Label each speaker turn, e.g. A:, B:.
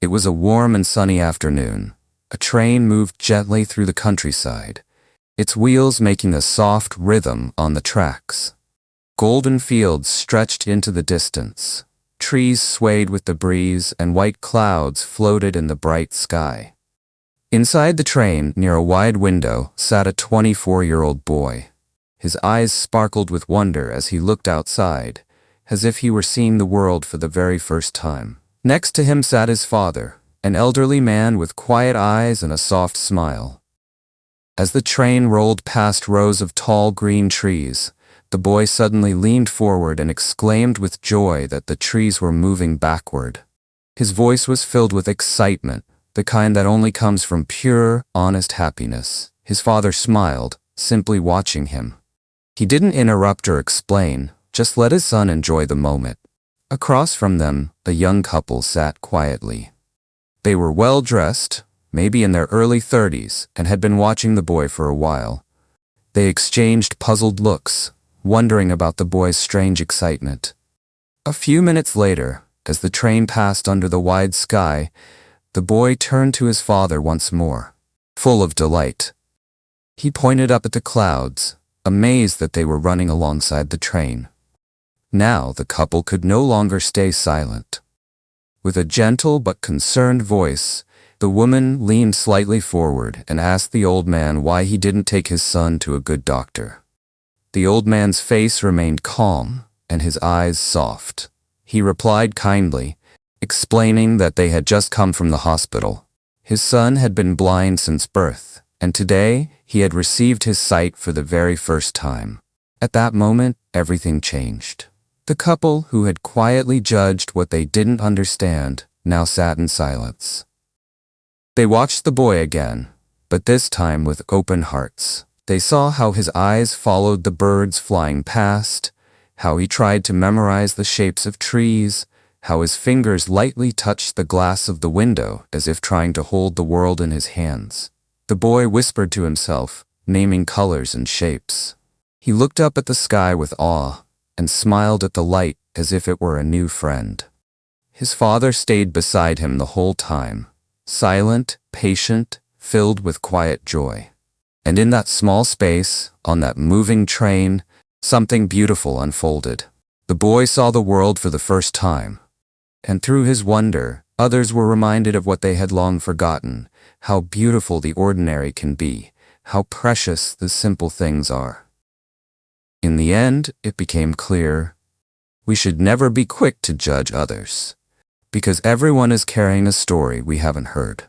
A: It was a warm and sunny afternoon. A train moved gently through the countryside, its wheels making a soft rhythm on the tracks. Golden fields stretched into the distance. Trees swayed with the breeze and white clouds floated in the bright sky. Inside the train, near a wide window, sat a 24-year-old boy. His eyes sparkled with wonder as he looked outside, as if he were seeing the world for the very first time. Next to him sat his father, an elderly man with quiet eyes and a soft smile. As the train rolled past rows of tall green trees, the boy suddenly leaned forward and exclaimed with joy that the trees were moving backward. His voice was filled with excitement, the kind that only comes from pure, honest happiness. His father smiled, simply watching him. He didn't interrupt or explain, just let his son enjoy the moment. Across from them, a young couple sat quietly. They were well-dressed, maybe in their early 30s, and had been watching the boy for a while. They exchanged puzzled looks, wondering about the boy's strange excitement. A few minutes later, as the train passed under the wide sky, the boy turned to his father once more, full of delight. He pointed up at the clouds, amazed that they were running alongside the train. Now the couple could no longer stay silent. With a gentle but concerned voice, the woman leaned slightly forward and asked the old man why he didn't take his son to a good doctor. The old man's face remained calm and his eyes soft. He replied kindly, explaining that they had just come from the hospital. His son had been blind since birth, and today he had received his sight for the very first time. At that moment, everything changed. The couple, who had quietly judged what they didn't understand, now sat in silence. They watched the boy again, but this time with open hearts. They saw how his eyes followed the birds flying past, how he tried to memorize the shapes of trees, how his fingers lightly touched the glass of the window as if trying to hold the world in his hands. The boy whispered to himself, naming colors and shapes. He looked up at the sky with awe and smiled at the light as if it were a new friend. His father stayed beside him the whole time, silent, patient, filled with quiet joy. And in that small space, on that moving train, something beautiful unfolded. The boy saw the world for the first time, and through his wonder, others were reminded of what they had long forgotten, how beautiful the ordinary can be, how precious the simple things are. In the end, it became clear, we should never be quick to judge others, because everyone is carrying a story we haven't heard.